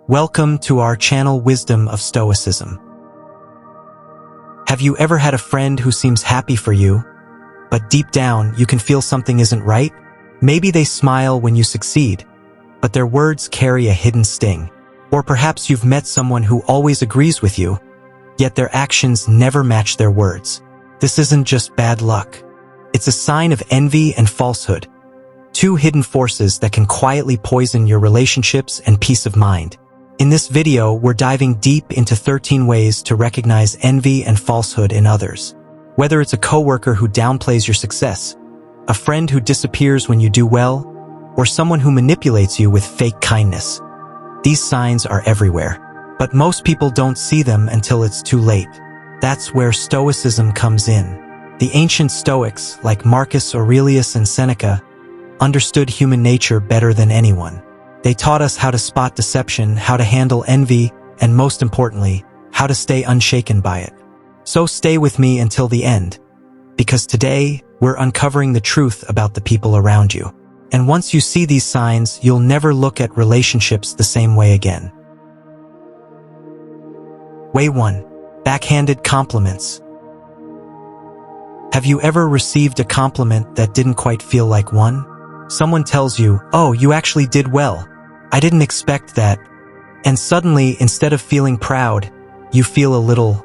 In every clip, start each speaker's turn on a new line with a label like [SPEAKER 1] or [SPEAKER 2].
[SPEAKER 1] Welcome to our channel Wisdom of Stoicism. Have you ever had a friend who seems happy for you, but deep down you can feel something isn't right? Maybe they smile when you succeed, but their words carry a hidden sting. Or perhaps you've met someone who always agrees with you, yet their actions never match their words. This isn't just bad luck. It's a sign of envy and falsehood, two hidden forces that can quietly poison your relationships and peace of mind. In this video, we're diving deep into 13 ways to recognize envy and falsehood in others. Whether it's a coworker who downplays your success, a friend who disappears when you do well, or someone who manipulates you with fake kindness. These signs are everywhere, but most people don't see them until it's too late. That's where Stoicism comes in. The ancient Stoics, like Marcus Aurelius and Seneca, understood human nature better than anyone. They taught us how to spot deception, how to handle envy, and most importantly, how to stay unshaken by it. So stay with me until the end, because today we're uncovering the truth about the people around you. And once you see these signs, you'll never look at relationships the same way again. Way 1. Backhanded compliments. Have you ever received a compliment that didn't quite feel like one? Someone tells you, "Oh, you actually did well. I didn't expect that." And suddenly, instead of feeling proud, you feel a little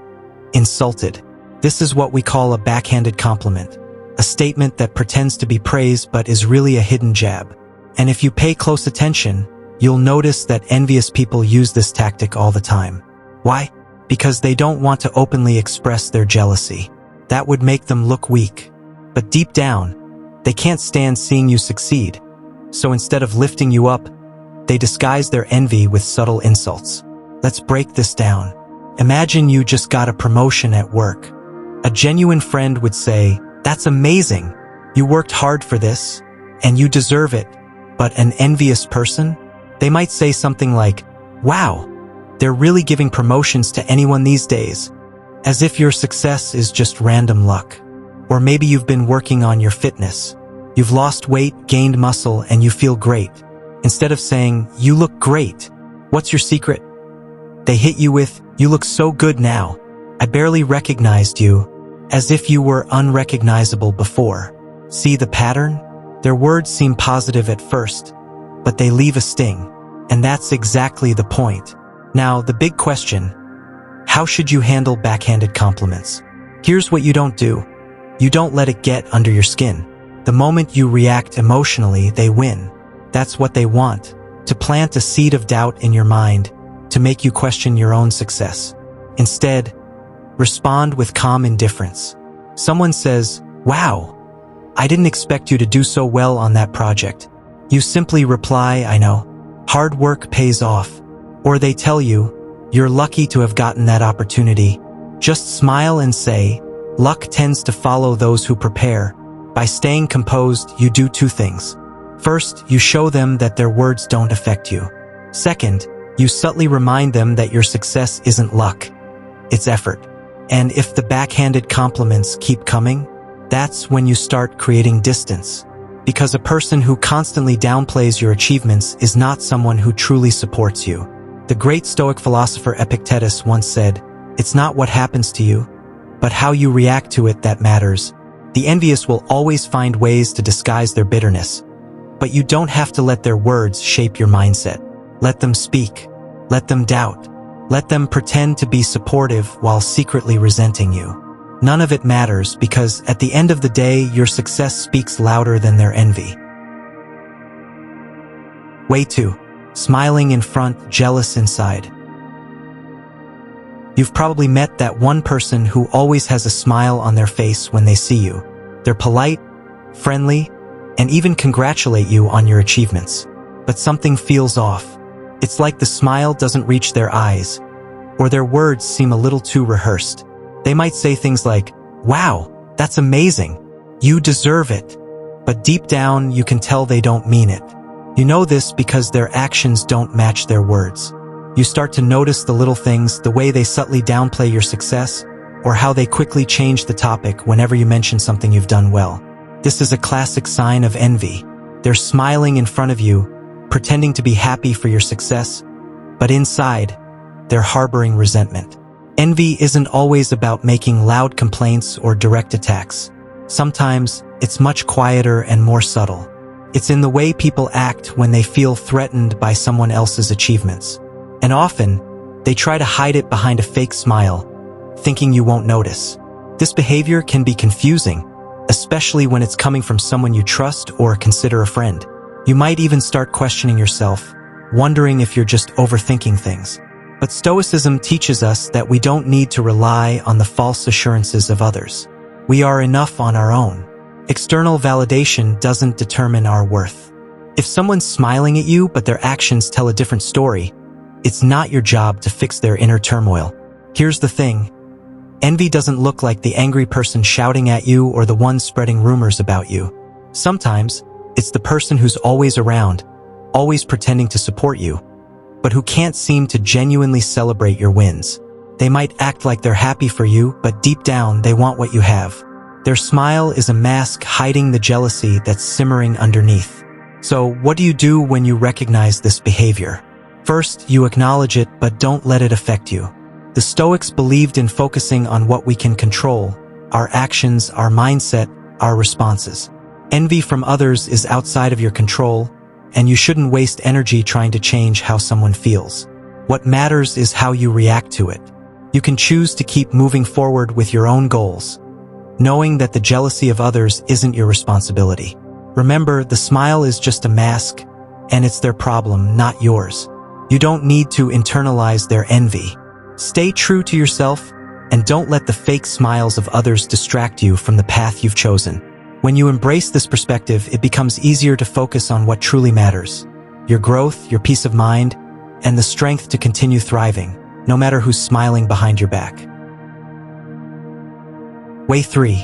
[SPEAKER 1] insulted. This is what we call a backhanded compliment, a statement that pretends to be praise but is really a hidden jab. And if you pay close attention, you'll notice that envious people use this tactic all the time. Why? Because they don't want to openly express their jealousy. That would make them look weak. But deep down, they can't stand seeing you succeed. So instead of lifting you up, they disguise their envy with subtle insults. Let's break this down. Imagine you just got a promotion at work. A genuine friend would say, "That's amazing. You worked hard for this, and you deserve it." But an envious person? They might say something like, "Wow, they're really giving promotions to anyone these days," as if your success is just random luck. Or maybe you've been working on your fitness. You've lost weight, gained muscle, and you feel great. Instead of saying, "You look great. What's your secret?" they hit you with, "You look so good now. I barely recognized you," as if you were unrecognizable before. See the pattern? Their words seem positive at first, but they leave a sting. And that's exactly the point. Now, the big question: how should you handle backhanded compliments? Here's what you don't do. You don't let it get under your skin. The moment you react emotionally, they win. That's what they want, to plant a seed of doubt in your mind, to make you question your own success. Instead, respond with calm indifference. Someone says, "Wow, I didn't expect you to do so well on that project." You simply reply, "I know. Hard work pays off." Or they tell you, "You're lucky to have gotten that opportunity." Just smile and say, "Luck tends to follow those who prepare." By staying composed, you do two things. First, you show them that their words don't affect you. Second, you subtly remind them that your success isn't luck, it's effort. And if the backhanded compliments keep coming, that's when you start creating distance. Because a person who constantly downplays your achievements is not someone who truly supports you. The great Stoic philosopher Epictetus once said, "It's not what happens to you, but how you react to it that matters." The envious will always find ways to disguise their bitterness, but you don't have to let their words shape your mindset. Let them speak. Let them doubt. Let them pretend to be supportive while secretly resenting you. None of it matters because at the end of the day, your success speaks louder than their envy. Way 2. Smiling in front, jealous inside. You've probably met that one person who always has a smile on their face when they see you. They're polite, friendly, and even congratulate you on your achievements. But something feels off. It's like the smile doesn't reach their eyes, or their words seem a little too rehearsed. They might say things like, "Wow, that's amazing. You deserve it." But deep down, you can tell they don't mean it. You know this because their actions don't match their words. You start to notice the little things, the way they subtly downplay your success, or how they quickly change the topic whenever you mention something you've done well. This is a classic sign of envy. They're smiling in front of you, pretending to be happy for your success, but inside, they're harboring resentment. Envy isn't always about making loud complaints or direct attacks. Sometimes, it's much quieter and more subtle. It's in the way people act when they feel threatened by someone else's achievements. And often, they try to hide it behind a fake smile, thinking you won't notice. This behavior can be confusing, especially when it's coming from someone you trust or consider a friend. You might even start questioning yourself, wondering if you're just overthinking things. But Stoicism teaches us that we don't need to rely on the false assurances of others. We are enough on our own. External validation doesn't determine our worth. If someone's smiling at you but their actions tell a different story, it's not your job to fix their inner turmoil. Here's the thing. Envy doesn't look like the angry person shouting at you or the one spreading rumors about you. Sometimes, it's the person who's always around, always pretending to support you, but who can't seem to genuinely celebrate your wins. They might act like they're happy for you, but deep down they want what you have. Their smile is a mask hiding the jealousy that's simmering underneath. So, what do you do when you recognize this behavior? First, you acknowledge it, but don't let it affect you. The Stoics believed in focusing on what we can control: our actions, our mindset, our responses. Envy from others is outside of your control, and you shouldn't waste energy trying to change how someone feels. What matters is how you react to it. You can choose to keep moving forward with your own goals, knowing that the jealousy of others isn't your responsibility. Remember, the smile is just a mask, and it's their problem, not yours. You don't need to internalize their envy. Stay true to yourself, and don't let the fake smiles of others distract you from the path you've chosen. When you embrace this perspective, it becomes easier to focus on what truly matters: your growth, your peace of mind, and the strength to continue thriving, no matter who's smiling behind your back. Way 3.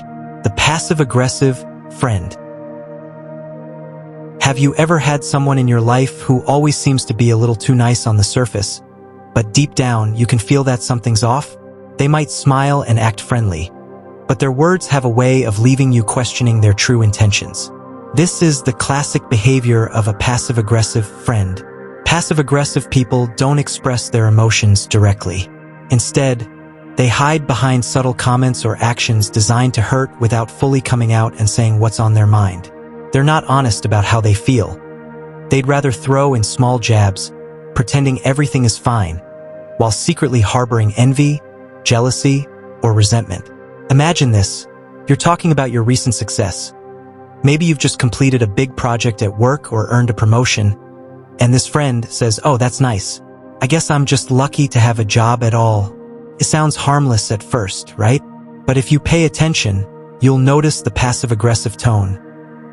[SPEAKER 1] The passive-aggressive friend. Have you ever had someone in your life who always seems to be a little too nice on the surface, but deep down you can feel that something's off? They might smile and act friendly, but their words have a way of leaving you questioning their true intentions. This is the classic behavior of a passive-aggressive friend. Passive-aggressive people don't express their emotions directly. Instead, they hide behind subtle comments or actions designed to hurt without fully coming out and saying what's on their mind. They're not honest about how they feel. They'd rather throw in small jabs, pretending everything is fine, while secretly harboring envy, jealousy, or resentment. Imagine this. You're talking about your recent success. Maybe you've just completed a big project at work or earned a promotion, and this friend says, "Oh, that's nice. I guess I'm just lucky to have a job at all." It sounds harmless at first, right? But if you pay attention, you'll notice the passive-aggressive tone,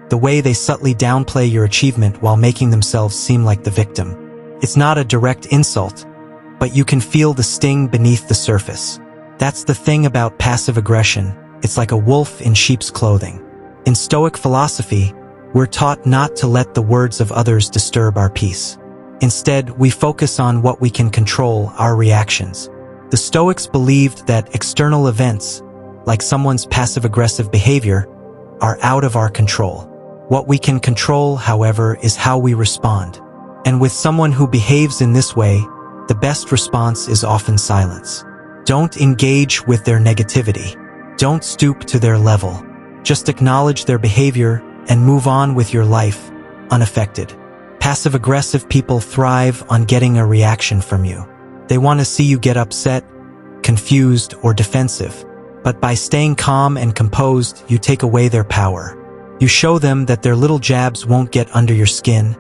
[SPEAKER 1] the way they subtly downplay your achievement while making themselves seem like the victim. It's not a direct insult, but you can feel the sting beneath the surface. That's the thing about passive aggression. It's like a wolf in sheep's clothing. In Stoic philosophy, we're taught not to let the words of others disturb our peace. Instead, we focus on what we can control, our reactions. The Stoics believed that external events, like someone's passive-aggressive behavior, are out of our control. What we can control, however, is how we respond. And with someone who behaves in this way, the best response is often silence. Don't engage with their negativity. Don't stoop to their level. Just acknowledge their behavior and move on with your life, unaffected. Passive-aggressive people thrive on getting a reaction from you. They want to see you get upset, confused, or defensive. But by staying calm and composed, you take away their power. You show them that their little jabs won't get under your skin,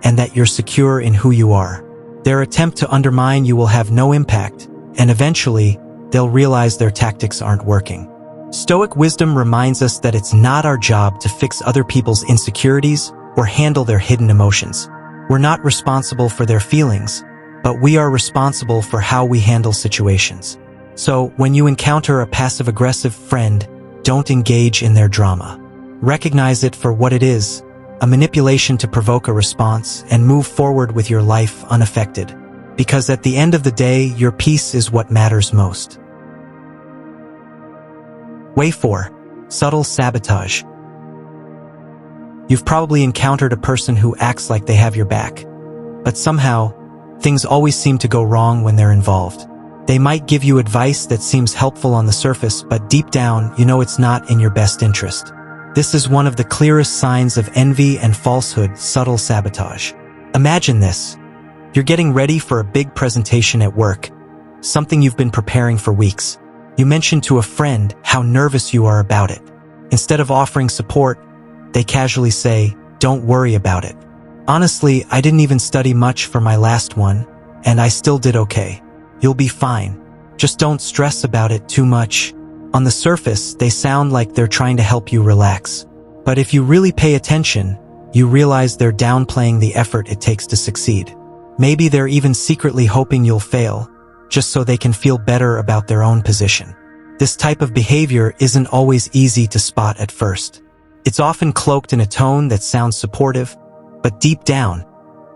[SPEAKER 1] and that you're secure in who you are. Their attempt to undermine you will have no impact, and eventually, they'll realize their tactics aren't working. Stoic wisdom reminds us that it's not our job to fix other people's insecurities or handle their hidden emotions. We're not responsible for their feelings, but we are responsible for how we handle situations. So, when you encounter a passive-aggressive friend, don't engage in their drama. Recognize it for what it is, a manipulation to provoke a response, and move forward with your life unaffected. Because at the end of the day, your peace is what matters most. Way 4. Subtle sabotage. You've probably encountered a person who acts like they have your back, but somehow, Things always seem to go wrong when they're involved. They might give you advice that seems helpful on the surface, but deep down, you know it's not in your best interest. This is one of the clearest signs of envy and falsehood, subtle sabotage. Imagine this. You're getting ready for a big presentation at work, something you've been preparing for weeks. You mention to a friend how nervous you are about it. Instead of offering support, they casually say, "Don't worry about it. Honestly, I didn't even study much for my last one, and I still did okay. You'll be fine. Just don't stress about it too much." On the surface, they sound like they're trying to help you relax. But if you really pay attention, you realize they're downplaying the effort it takes to succeed. Maybe they're even secretly hoping you'll fail, just so they can feel better about their own position. This type of behavior isn't always easy to spot at first. It's often cloaked in a tone that sounds supportive, but deep down,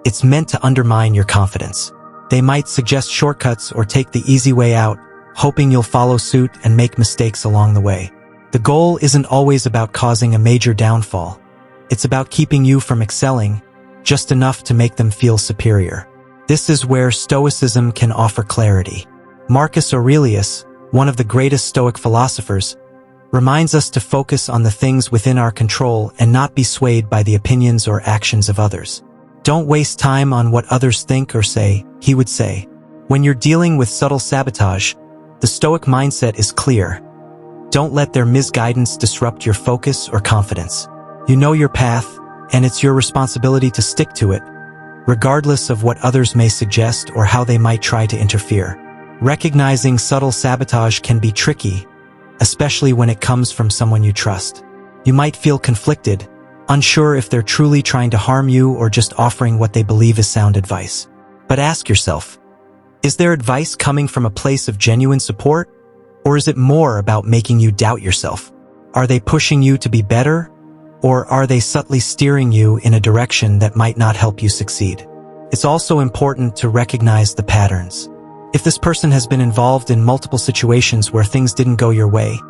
[SPEAKER 1] it's meant to undermine your confidence. They might suggest shortcuts or take the easy way out, hoping you'll follow suit and make mistakes along the way. The goal isn't always about causing a major downfall. It's about keeping you from excelling, just enough to make them feel superior. This is where Stoicism can offer clarity. Marcus Aurelius, one of the greatest Stoic philosophers, reminds us to focus on the things within our control and not be swayed by the opinions or actions of others. Don't waste time on what others think or say, he would say. When you're dealing with subtle sabotage, the Stoic mindset is clear. Don't let their misguidance disrupt your focus or confidence. You know your path, and it's your responsibility to stick to it, regardless of what others may suggest or how they might try to interfere. Recognizing subtle sabotage can be tricky, especially when it comes from someone you trust. You might feel conflicted, unsure if they're truly trying to harm you or just offering what they believe is sound advice. But ask yourself, is their advice coming from a place of genuine support, or is it more about making you doubt yourself? Are they pushing you to be better, or are they subtly steering you in a direction that might not help you succeed? It's also important to recognize the patterns. If this person has been involved in multiple situations where things didn't go your way,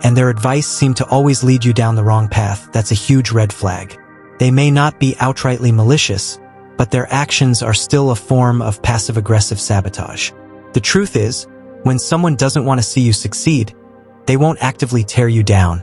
[SPEAKER 1] and their advice seemed to always lead you down the wrong path, that's a huge red flag. They may not be outrightly malicious, but their actions are still a form of passive-aggressive sabotage. The truth is, when someone doesn't want to see you succeed, they won't actively tear you down,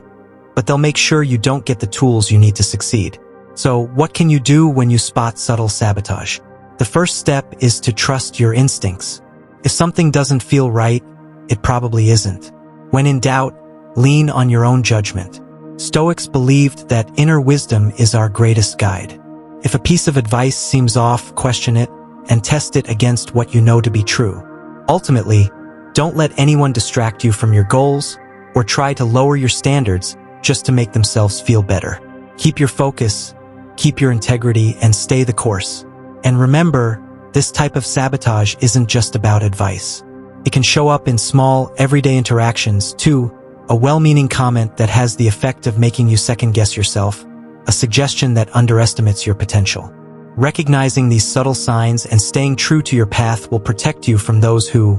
[SPEAKER 1] but they'll make sure you don't get the tools you need to succeed. So, what can you do when you spot subtle sabotage? The first step is to trust your instincts. If something doesn't feel right, it probably isn't. When in doubt, lean on your own judgment. Stoics believed that inner wisdom is our greatest guide. If a piece of advice seems off, question it and test it against what you know to be true. Ultimately, don't let anyone distract you from your goals or try to lower your standards just to make themselves feel better. Keep your focus, keep your integrity, and stay the course. And remember, this type of sabotage isn't just about advice. It can show up in small, everyday interactions, too. A well-meaning comment that has the effect of making you second-guess yourself, a suggestion that underestimates your potential. Recognizing these subtle signs and staying true to your path will protect you from those who,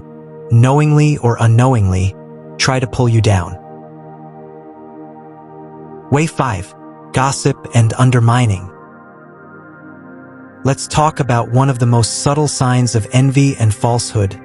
[SPEAKER 1] knowingly or unknowingly, try to pull you down. Way 5. Gossip and undermining. Let's talk about one of the most subtle signs of envy and falsehood,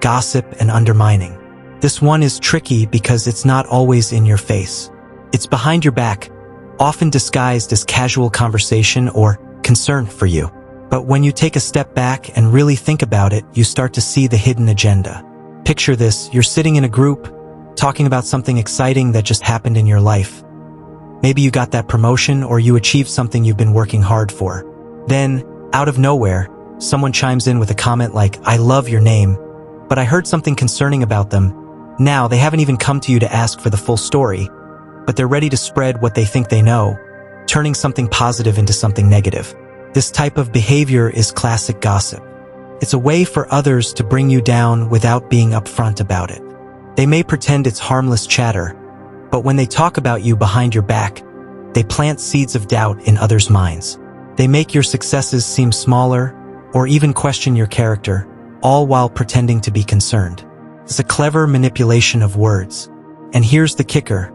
[SPEAKER 1] gossip and undermining. This one is tricky because it's not always in your face. It's behind your back, often disguised as casual conversation or concern for you. But when you take a step back and really think about it, you start to see the hidden agenda. Picture this, you're sitting in a group, talking about something exciting that just happened in your life. Maybe you got that promotion or you achieved something you've been working hard for. Then, out of nowhere, someone chimes in with a comment like, "I love your name, but I heard something concerning about them." Now, they haven't even come to you to ask for the full story, but they're ready to spread what they think they know, turning something positive into something negative. This type of behavior is classic gossip. It's a way for others to bring you down without being upfront about it. They may pretend it's harmless chatter, but when they talk about you behind your back, they plant seeds of doubt in others' minds. They make your successes seem smaller, or even question your character, all while pretending to be concerned. It's a clever manipulation of words. And here's the kicker.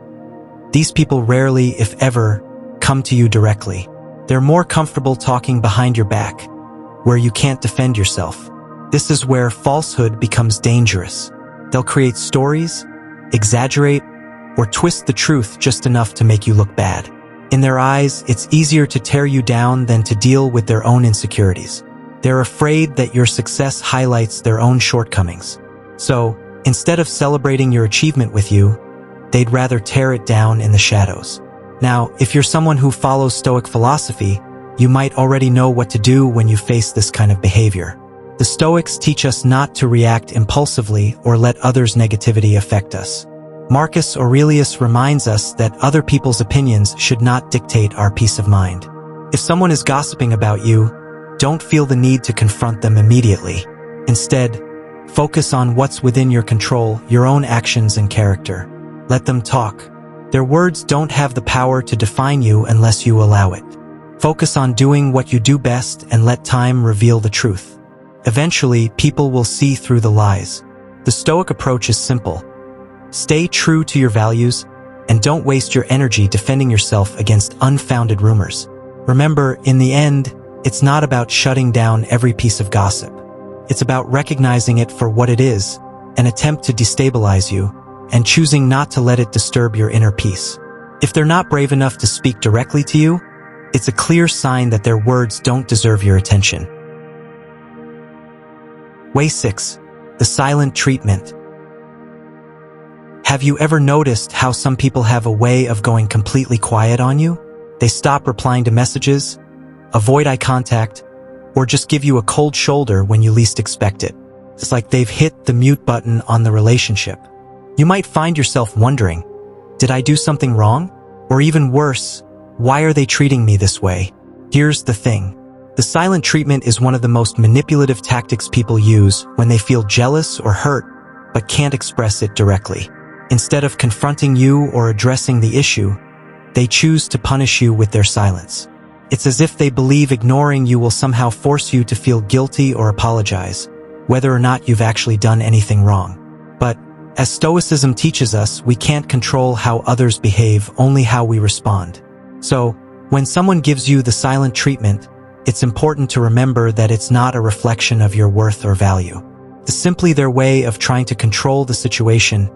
[SPEAKER 1] These people rarely, if ever, come to you directly. They're more comfortable talking behind your back, where you can't defend yourself. This is where falsehood becomes dangerous. They'll create stories, exaggerate, or twist the truth just enough to make you look bad. In their eyes, it's easier to tear you down than to deal with their own insecurities. They're afraid that your success highlights their own shortcomings. So, instead of celebrating your achievement with you, they'd rather tear it down in the shadows. Now, if you're someone who follows Stoic philosophy, you might already know what to do when you face this kind of behavior. The Stoics teach us not to react impulsively or let others' negativity affect us. Marcus Aurelius reminds us that other people's opinions should not dictate our peace of mind. If someone is gossiping about you, don't feel the need to confront them immediately. Instead, focus on what's within your control, your own actions and character. Let them talk. Their words don't have the power to define you unless you allow it. Focus on doing what you do best and let time reveal the truth. Eventually, people will see through the lies. The Stoic approach is simple. Stay true to your values and don't waste your energy defending yourself against unfounded rumors. Remember, in the end, it's not about shutting down every piece of gossip. It's about recognizing it for what it is, an attempt to destabilize you, and choosing not to let it disturb your inner peace. If they're not brave enough to speak directly to you, it's a clear sign that their words don't deserve your attention. Way 6. The silent treatment. Have you ever noticed how some people have a way of going completely quiet on you? They stop replying to messages, avoid eye contact, or just give you a cold shoulder when you least expect it. It's like they've hit the mute button on the relationship. You might find yourself wondering, did I do something wrong? Or even worse, why are they treating me this way? Here's the thing. The silent treatment is one of the most manipulative tactics people use when they feel jealous or hurt, but can't express it directly. Instead of confronting you or addressing the issue, they choose to punish you with their silence. It's as if they believe ignoring you will somehow force you to feel guilty or apologize, whether or not you've actually done anything wrong. But, as Stoicism teaches us, we can't control how others behave, only how we respond. So, when someone gives you the silent treatment, it's important to remember that it's not a reflection of your worth or value. It's simply their way of trying to control the situation,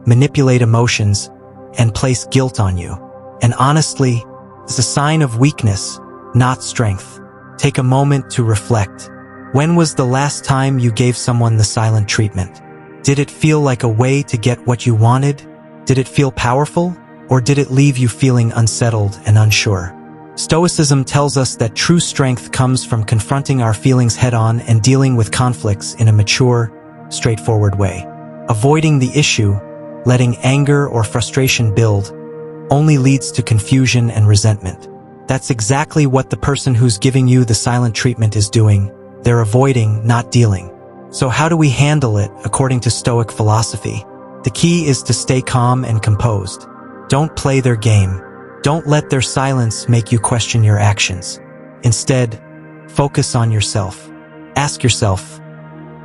[SPEAKER 1] manipulate emotions, and place guilt on you. And honestly, it's a sign of weakness, not strength. Take a moment to reflect. When was the last time you gave someone the silent treatment? Did it feel like a way to get what you wanted? Did it feel powerful? Or did it leave you feeling unsettled and unsure? Stoicism tells us that true strength comes from confronting our feelings head-on and dealing with conflicts in a mature, straightforward way. Avoiding the issue, letting anger or frustration build, only leads to confusion and resentment. That's exactly what the person who's giving you the silent treatment is doing. They're avoiding, not dealing. So how do we handle it according to Stoic philosophy? The key is to stay calm and composed. Don't play their game. Don't let their silence make you question your actions. Instead, focus on yourself. Ask yourself,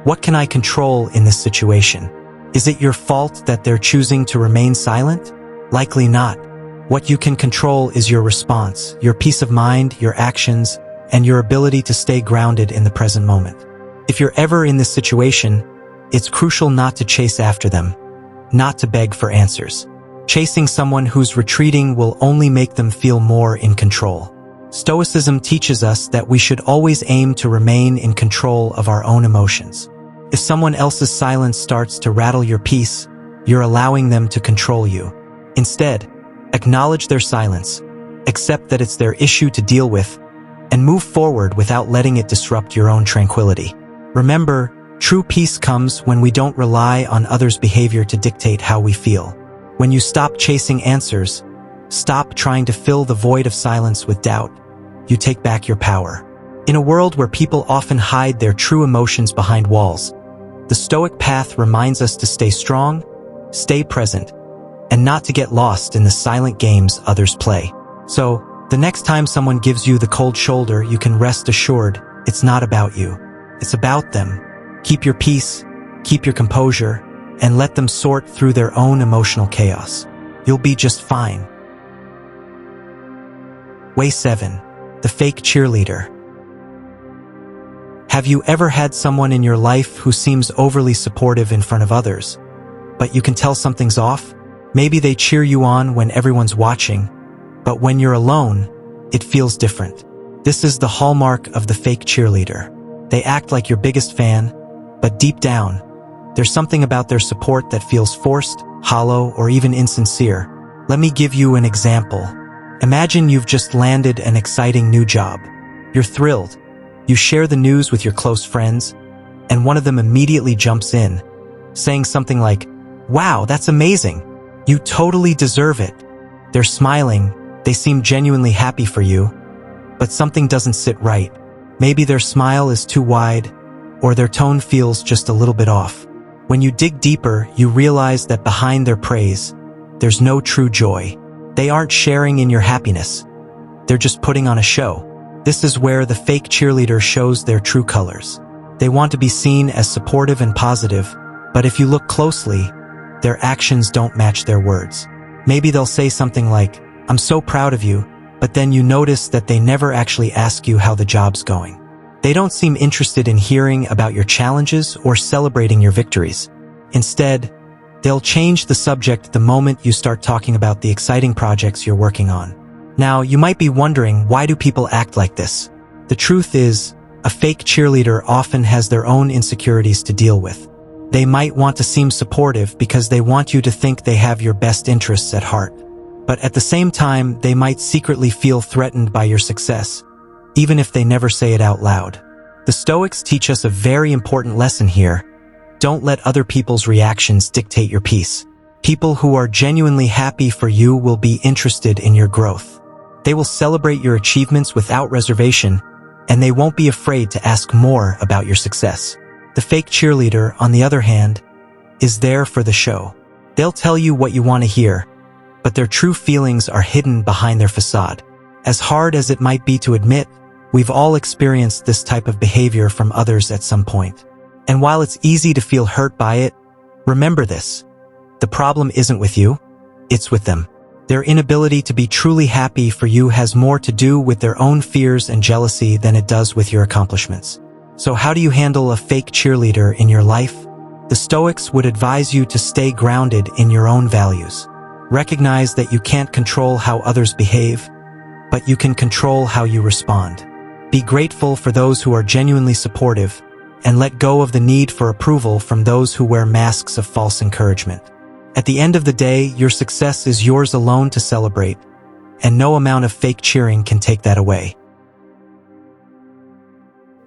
[SPEAKER 1] what can I control in this situation? Is it your fault that they're choosing to remain silent? Likely not. What you can control is your response, your peace of mind, your actions, and your ability to stay grounded in the present moment. If you're ever in this situation, it's crucial not to chase after them, not to beg for answers. Chasing someone who's retreating will only make them feel more in control. Stoicism teaches us that we should always aim to remain in control of our own emotions. If someone else's silence starts to rattle your peace, you're allowing them to control you. Instead, acknowledge their silence, accept that it's their issue to deal with, and move forward without letting it disrupt your own tranquility. Remember, true peace comes when we don't rely on others' behavior to dictate how we feel. When you stop chasing answers, stop trying to fill the void of silence with doubt, you take back your power. In a world where people often hide their true emotions behind walls, the Stoic path reminds us to stay strong, stay present, and not to get lost in the silent games others play. So, the next time someone gives you the cold shoulder, you can rest assured it's not about you. It's about them. Keep your peace, keep your composure, and let them sort through their own emotional chaos. You'll be just fine. Way 7. The fake cheerleader. Have you ever had someone in your life who seems overly supportive in front of others, but you can tell something's off? Maybe they cheer you on when everyone's watching, but when you're alone, it feels different. This is the hallmark of the fake cheerleader. They act like your biggest fan, but deep down, there's something about their support that feels forced, hollow, or even insincere. Let me give you an example. Imagine you've just landed an exciting new job. You're thrilled. You share the news with your close friends, and one of them immediately jumps in, saying something like, "Wow, that's amazing. You totally deserve it." They're smiling, they seem genuinely happy for you, but something doesn't sit right. Maybe their smile is too wide, or their tone feels just a little bit off. When you dig deeper, you realize that behind their praise, there's no true joy. They aren't sharing in your happiness. They're just putting on a show. This is where the fake cheerleader shows their true colors. They want to be seen as supportive and positive, but if you look closely, their actions don't match their words. Maybe they'll say something like, "I'm so proud of you," but then you notice that they never actually ask you how the job's going. They don't seem interested in hearing about your challenges or celebrating your victories. Instead, they'll change the subject the moment you start talking about the exciting projects you're working on. Now, you might be wondering, why do people act like this? The truth is, a fake cheerleader often has their own insecurities to deal with. They might want to seem supportive because they want you to think they have your best interests at heart. But at the same time, they might secretly feel threatened by your success, even if they never say it out loud. The Stoics teach us a very important lesson here. Don't let other people's reactions dictate your peace. People who are genuinely happy for you will be interested in your growth. They will celebrate your achievements without reservation, and they won't be afraid to ask more about your success. The fake cheerleader, on the other hand, is there for the show. They'll tell you what you want to hear, but their true feelings are hidden behind their facade. As hard as it might be to admit, we've all experienced this type of behavior from others at some point. And while it's easy to feel hurt by it, remember this. The problem isn't with you, it's with them. Their inability to be truly happy for you has more to do with their own fears and jealousy than it does with your accomplishments. So how do you handle a fake cheerleader in your life? The Stoics would advise you to stay grounded in your own values. Recognize that you can't control how others behave, but you can control how you respond. Be grateful for those who are genuinely supportive, and let go of the need for approval from those who wear masks of false encouragement. At the end of the day, your success is yours alone to celebrate, and no amount of fake cheering can take that away.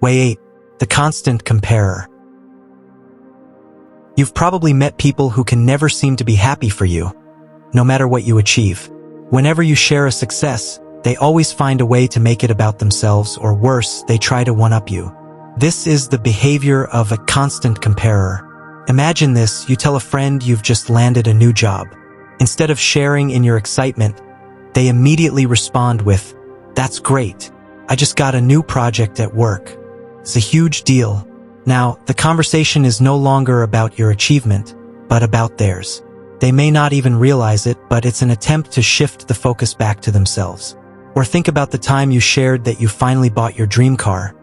[SPEAKER 1] Way 8. The constant comparer. You've probably met people who can never seem to be happy for you, no matter what you achieve. Whenever you share a success, they always find a way to make it about themselves, or worse, they try to one-up you. This is the behavior of a constant comparer. Imagine this: you tell a friend you've just landed a new job. Instead of sharing in your excitement, they immediately respond with, "That's great. I just got a new project at work. It's a huge deal." Now, the conversation is no longer about your achievement, but about theirs. They may not even realize it, but it's an attempt to shift the focus back to themselves. Or think about the time you shared that you finally bought your dream car,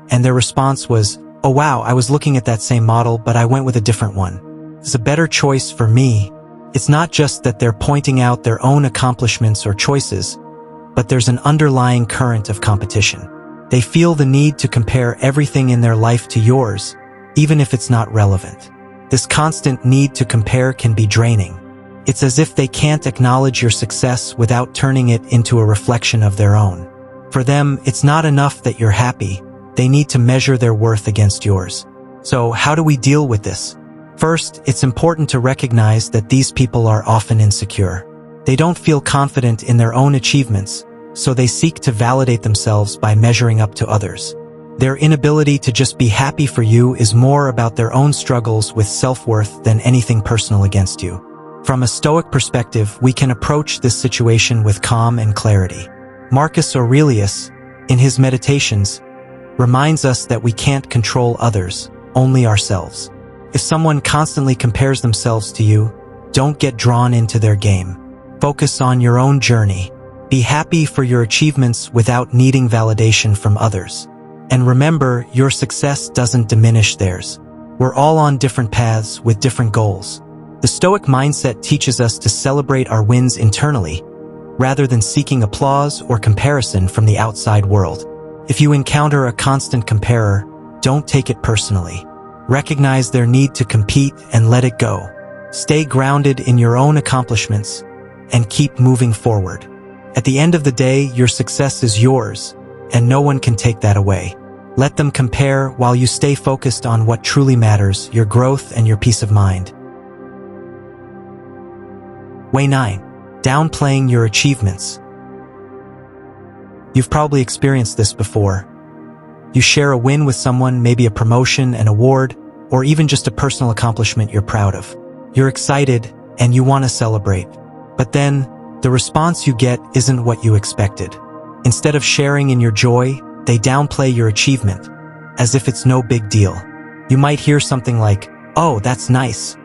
[SPEAKER 1] and their response was, "Oh wow, I was looking at that same model, but I went with a different one. It's a better choice for me." It's not just that they're pointing out their own accomplishments or choices, but there's an underlying current of competition. They feel the need to compare everything in their life to yours, even if it's not relevant. This constant need to compare can be draining. It's as if they can't acknowledge your success without turning it into a reflection of their own. For them, it's not enough that you're happy. They need to measure their worth against yours. So how do we deal with this? First, it's important to recognize that these people are often insecure. They don't feel confident in their own achievements, so they seek to validate themselves by measuring up to others. Their inability to just be happy for you is more about their own struggles with self-worth than anything personal against you. From a Stoic perspective, we can approach this situation with calm and clarity. Marcus Aurelius, in his Meditations, reminds us that we can't control others, only ourselves. If someone constantly compares themselves to you, don't get drawn into their game. Focus on your own journey. Be happy for your achievements without needing validation from others. And remember, your success doesn't diminish theirs. We're all on different paths with different goals. The Stoic mindset teaches us to celebrate our wins internally, rather than seeking applause or comparison from the outside world. If you encounter a constant comparer, don't take it personally. Recognize their need to compete and let it go. Stay grounded in your own accomplishments and keep moving forward. At the end of the day, your success is yours, and no one can take that away. Let them compare while you stay focused on what truly matters, your growth and your peace of mind. Way 9. Downplaying your achievements. You've probably experienced this before. You share a win with someone, maybe a promotion, an award, or even just a personal accomplishment you're proud of. You're excited and you want to celebrate. But then, the response you get isn't what you expected. Instead of sharing in your joy, they downplay your achievement, as if it's no big deal. You might hear something like, "Oh, that's nice,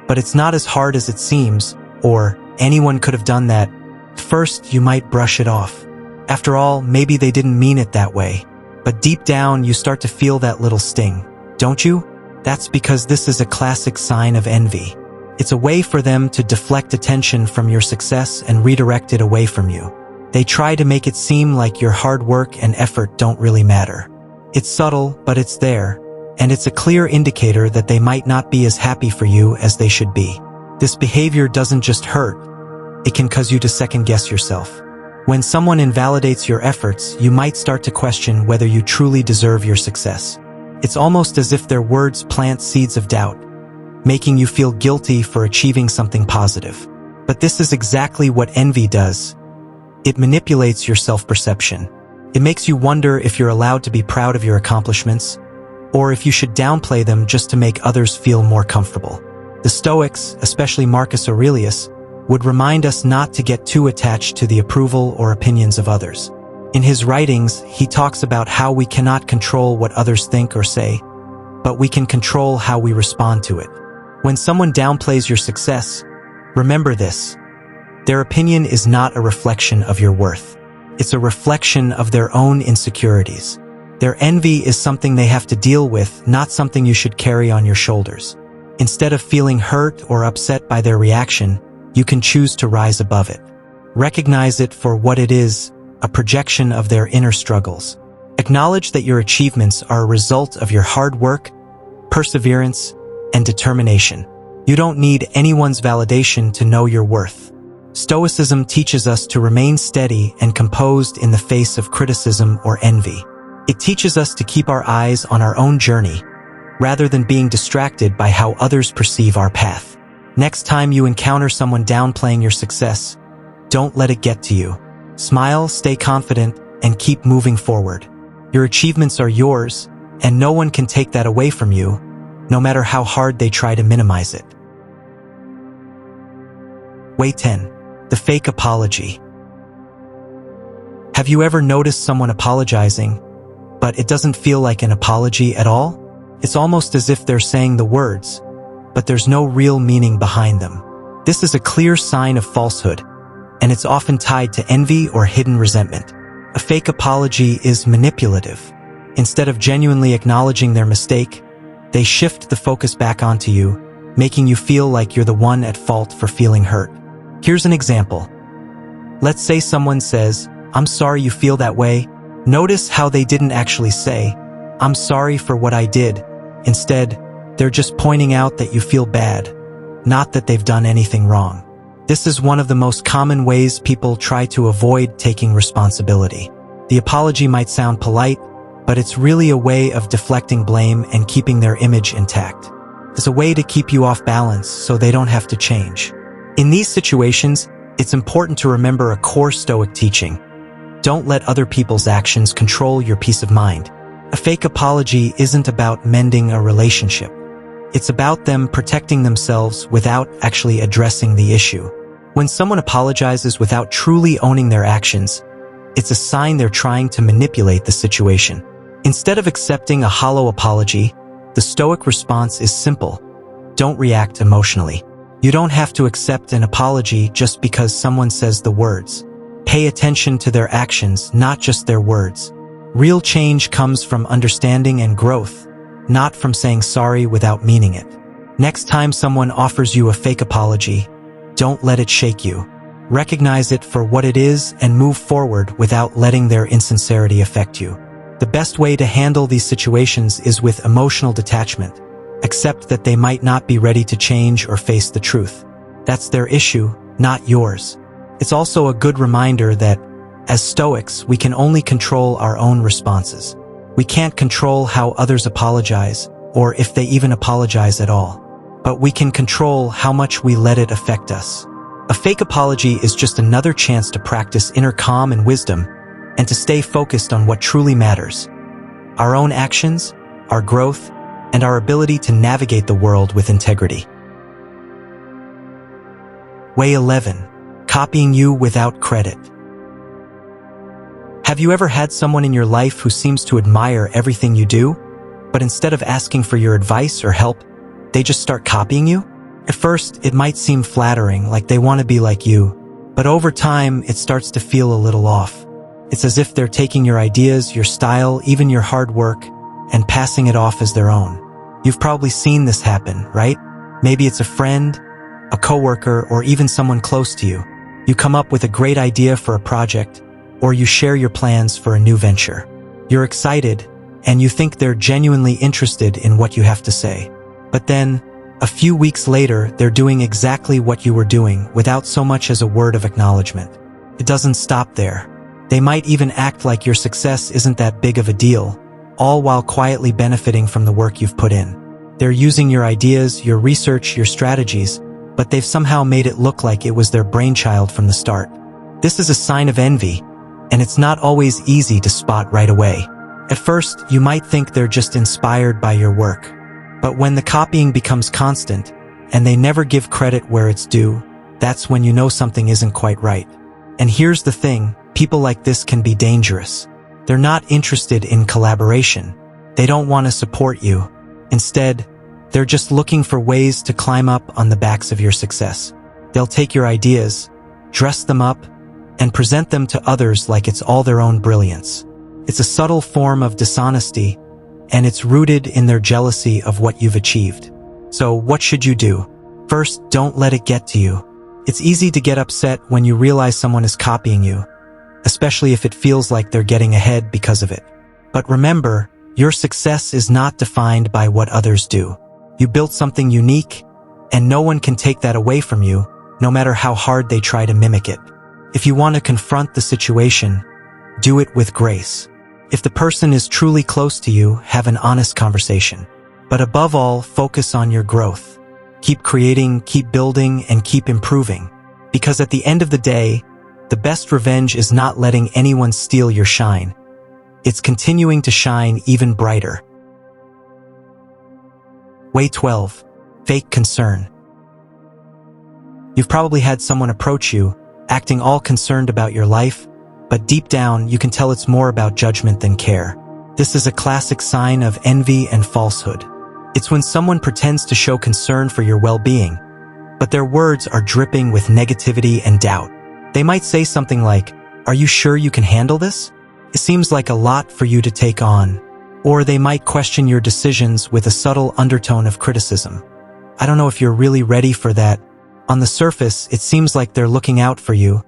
[SPEAKER 1] but it's not as hard as it seems," or "Anyone could have done that." First, you might brush it off. After all, maybe they didn't mean it that way. But deep down, you start to feel that little sting, don't you? That's because this is a classic sign of envy. It's a way for them to deflect attention from your success and redirect it away from you. They try to make it seem like your hard work and effort don't really matter. It's subtle, but it's there, and it's a clear indicator that they might not be as happy for you as they should be. This behavior doesn't just hurt, it can cause you to second-guess yourself. When someone invalidates your efforts, you might start to question whether you truly deserve your success. It's almost as if their words plant seeds of doubt, making you feel guilty for achieving something positive. But this is exactly what envy does. It manipulates your self-perception. It makes you wonder if you're allowed to be proud of your accomplishments, or if you should downplay them just to make others feel more comfortable. The Stoics, especially Marcus Aurelius, would remind us not to get too attached to the approval or opinions of others. In his writings, he talks about how we cannot control what others think or say, but we can control how we respond to it. When someone downplays your success, remember this. Their opinion is not a reflection of your worth. It's a reflection of their own insecurities. Their envy is something they have to deal with, not something you should carry on your shoulders. Instead of feeling hurt or upset by their reaction, you can choose to rise above it. Recognize it for what it is, a projection of their inner struggles. Acknowledge that your achievements are a result of your hard work, perseverance, and determination. You don't need anyone's validation to know your worth. Stoicism teaches us to remain steady and composed in the face of criticism or envy. It teaches us to keep our eyes on our own journey, rather than being distracted by how others perceive our path. Next time you encounter someone downplaying your success, don't let it get to you. Smile, stay confident, and keep moving forward. Your achievements are yours, and no one can take that away from you, no matter how hard they try to minimize it. Way 10. The fake apology. Have you ever noticed someone apologizing, but it doesn't feel like an apology at all? It's almost as if they're saying the words, but there's no real meaning behind them. This is a clear sign of falsehood, and it's often tied to envy or hidden resentment. A fake apology is manipulative. Instead of genuinely acknowledging their mistake, they shift the focus back onto you, making you feel like you're the one at fault for feeling hurt. Here's an example. Let's say someone says, "I'm sorry you feel that way." Notice how they didn't actually say, "I'm sorry for what I did." Instead, they're just pointing out that you feel bad, not that they've done anything wrong. This is one of the most common ways people try to avoid taking responsibility. The apology might sound polite, but it's really a way of deflecting blame and keeping their image intact. It's a way to keep you off balance so they don't have to change. In these situations, it's important to remember a core Stoic teaching. Don't let other people's actions control your peace of mind. A fake apology isn't about mending a relationship. It's about them protecting themselves without actually addressing the issue. When someone apologizes without truly owning their actions, it's a sign they're trying to manipulate the situation. Instead of accepting a hollow apology, the Stoic response is simple. Don't react emotionally. You don't have to accept an apology just because someone says the words. Pay attention to their actions, not just their words. Real change comes from understanding and growth, not from saying sorry without meaning it. Next time someone offers you a fake apology, don't let it shake you. Recognize it for what it is and move forward without letting their insincerity affect you. The best way to handle these situations is with emotional detachment. Accept that they might not be ready to change or face the truth. That's their issue, not yours. It's also a good reminder that, as Stoics, we can only control our own responses. We can't control how others apologize, or if they even apologize at all. But we can control how much we let it affect us. A fake apology is just another chance to practice inner calm and wisdom, and to stay focused on what truly matters: our own actions, our growth, and our ability to navigate the world with integrity. Way 11. Copying you without credit. Have you ever had someone in your life who seems to admire everything you do, but instead of asking for your advice or help, they just start copying you? At first, it might seem flattering, like they want to be like you, but over time, it starts to feel a little off. It's as if they're taking your ideas, your style, even your hard work, and passing it off as their own. You've probably seen this happen, right? Maybe it's a friend, a coworker, or even someone close to you. You come up with a great idea for a project, or you share your plans for a new venture. You're excited, and you think they're genuinely interested in what you have to say. But then, a few weeks later, they're doing exactly what you were doing without so much as a word of acknowledgement. It doesn't stop there. They might even act like your success isn't that big of a deal, all while quietly benefiting from the work you've put in. They're using your ideas, your research, your strategies, but they've somehow made it look like it was their brainchild from the start. This is a sign of envy, and it's not always easy to spot right away. At first, you might think they're just inspired by your work. But when the copying becomes constant, and they never give credit where it's due, that's when you know something isn't quite right. And here's the thing, people like this can be dangerous. They're not interested in collaboration. They don't want to support you. Instead, they're just looking for ways to climb up on the backs of your success. They'll take your ideas, dress them up, and present them to others like it's all their own brilliance. It's a subtle form of dishonesty, and it's rooted in their jealousy of what you've achieved. So what should you do? First, don't let it get to you. It's easy to get upset when you realize someone is copying you, especially if it feels like they're getting ahead because of it. But remember, your success is not defined by what others do. You built something unique, and no one can take that away from you, no matter how hard they try to mimic it. If you want to confront the situation, do it with grace. If the person is truly close to you, have an honest conversation. But above all, focus on your growth. Keep creating, keep building, and keep improving. Because at the end of the day, the best revenge is not letting anyone steal your shine. It's continuing to shine even brighter. Way 12. Fake concern. You've probably had someone approach you, acting all concerned about your life, but deep down, you can tell it's more about judgment than care. This is a classic sign of envy and falsehood. It's when someone pretends to show concern for your well-being, but their words are dripping with negativity and doubt. They might say something like, "Are you sure you can handle this? It seems like a lot for you to take on." Or they might question your decisions with a subtle undertone of criticism. "I don't know if you're really ready for that." On the surface, it seems like they're looking out for you,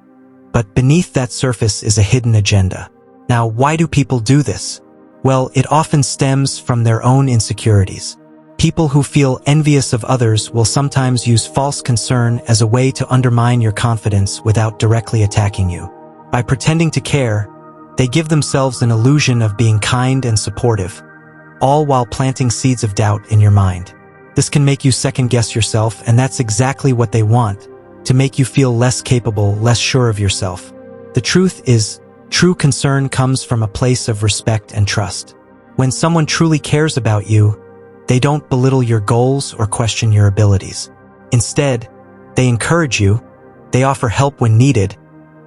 [SPEAKER 1] but beneath that surface is a hidden agenda. Now, why do people do this? Well, it often stems from their own insecurities. People who feel envious of others will sometimes use false concern as a way to undermine your confidence without directly attacking you. By pretending to care, they give themselves an illusion of being kind and supportive, all while planting seeds of doubt in your mind. This can make you second-guess yourself, and that's exactly what they want, to make you feel less capable, less sure of yourself. The truth is, true concern comes from a place of respect and trust. When someone truly cares about you, they don't belittle your goals or question your abilities. Instead, they encourage you, they offer help when needed,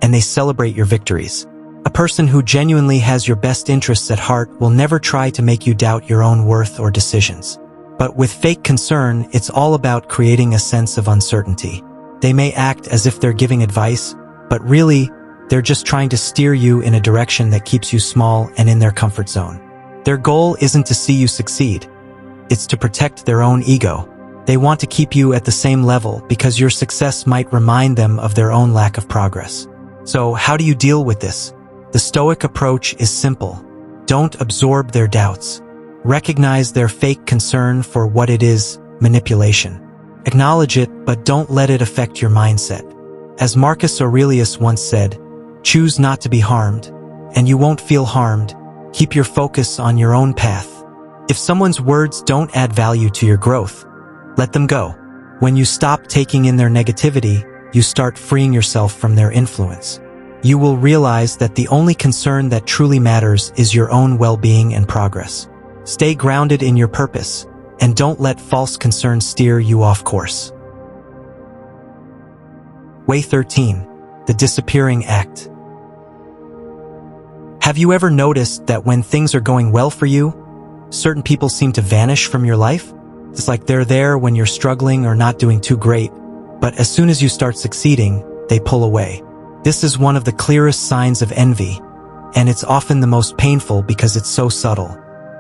[SPEAKER 1] and they celebrate your victories. A person who genuinely has your best interests at heart will never try to make you doubt your own worth or decisions. But with fake concern, it's all about creating a sense of uncertainty. They may act as if they're giving advice, but really, They're just trying to steer you in a direction that keeps you small and in their comfort zone. Their goal isn't to see you succeed. It's to protect their own ego. They want to keep you at the same level because your success might remind them of their own lack of progress. So, how do you deal with this? The Stoic approach is simple. Don't absorb their doubts. Recognize their fake concern for what it is, manipulation. Acknowledge it, but don't let it affect your mindset. As Marcus Aurelius once said, choose not to be harmed, and you won't feel harmed. Keep your focus on your own path. If someone's words don't add value to your growth, let them go. When you stop taking in their negativity, you start freeing yourself from their influence. You will realize that the only concern that truly matters is your own well-being and progress. Stay grounded in your purpose, and don't let false concerns steer you off course. Way 13. The disappearing act. Have you ever noticed that when things are going well for you, certain people seem to vanish from your life? It's like they're there when you're struggling or not doing too great, but as soon as you start succeeding, they pull away. This is one of the clearest signs of envy, and it's often the most painful because it's so subtle.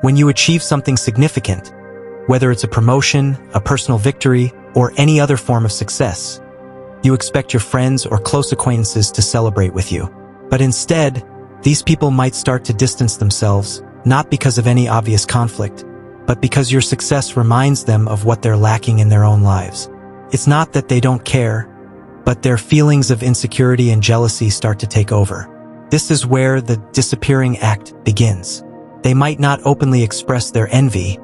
[SPEAKER 1] When you achieve something significant, whether it's a promotion, a personal victory, or any other form of success, you expect your friends or close acquaintances to celebrate with you. But instead, these people might start to distance themselves, not because of any obvious conflict, but because your success reminds them of what they're lacking in their own lives. It's not that they don't care, but their feelings of insecurity and jealousy start to take over. This is where the disappearing act begins. They might not openly express their envy,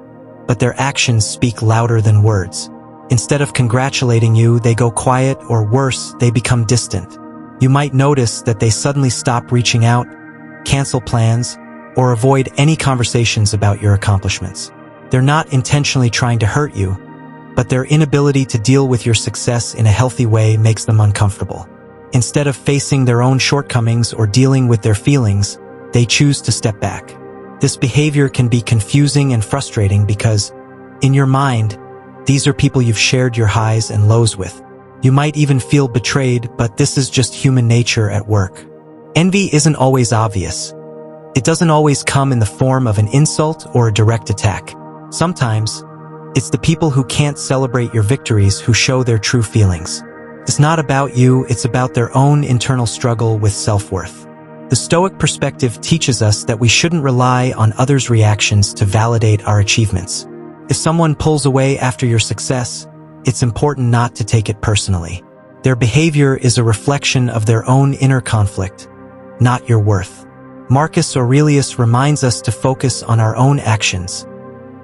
[SPEAKER 1] but their actions speak louder than words. Instead of congratulating you, they go quiet, or worse, they become distant. You might notice that they suddenly stop reaching out, cancel plans, or avoid any conversations about your accomplishments. They're not intentionally trying to hurt you, but their inability to deal with your success in a healthy way makes them uncomfortable. Instead of facing their own shortcomings or dealing with their feelings, they choose to step back. This behavior can be confusing and frustrating because, in your mind, these are people you've shared your highs and lows with. You might even feel betrayed, but this is just human nature at work. Envy isn't always obvious. It doesn't always come in the form of an insult or a direct attack. Sometimes, it's the people who can't celebrate your victories who show their true feelings. It's not about you, it's about their own internal struggle with self-worth. The Stoic perspective teaches us that we shouldn't rely on others' reactions to validate our achievements. If someone pulls away after your success, it's important not to take it personally. Their behavior is a reflection of their own inner conflict, not your worth. Marcus Aurelius reminds us to focus on our own actions,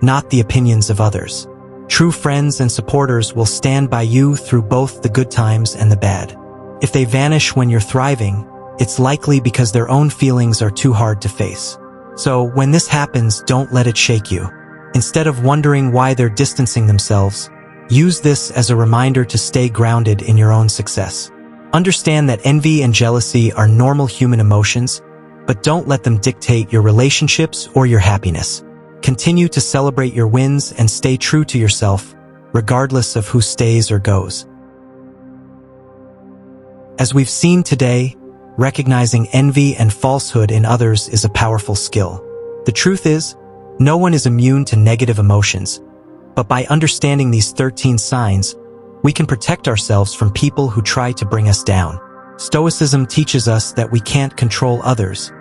[SPEAKER 1] not the opinions of others. True friends and supporters will stand by you through both the good times and the bad. If they vanish when you're thriving, it's likely because their own feelings are too hard to face. So when this happens, don't let it shake you. Instead of wondering why they're distancing themselves, use this as a reminder to stay grounded in your own success. Understand that envy and jealousy are normal human emotions, but don't let them dictate your relationships or your happiness. Continue to celebrate your wins and stay true to yourself, regardless of who stays or goes. As we've seen today, recognizing envy and falsehood in others is a powerful skill. The truth is, no one is immune to negative emotions, but by understanding these 13 signs, we can protect ourselves from people who try to bring us down. Stoicism teaches us that we can't control others,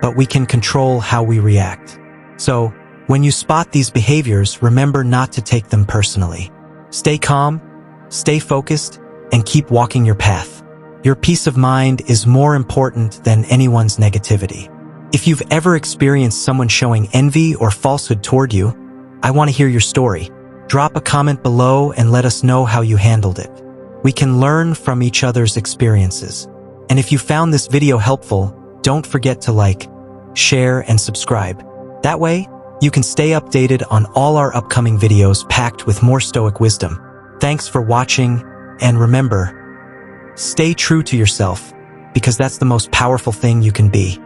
[SPEAKER 1] but we can control how we react. So, when you spot these behaviors, remember not to take them personally. Stay calm, stay focused, and keep walking your path. Your peace of mind is more important than anyone's negativity. If you've ever experienced someone showing envy or falsehood toward you, I want to hear your story. Drop a comment below and let us know how you handled it. We can learn from each other's experiences. And if you found this video helpful, don't forget to like, share, and subscribe. That way, you can stay updated on all our upcoming videos packed with more Stoic wisdom. Thanks for watching, and remember, stay true to yourself, because that's the most powerful thing you can be.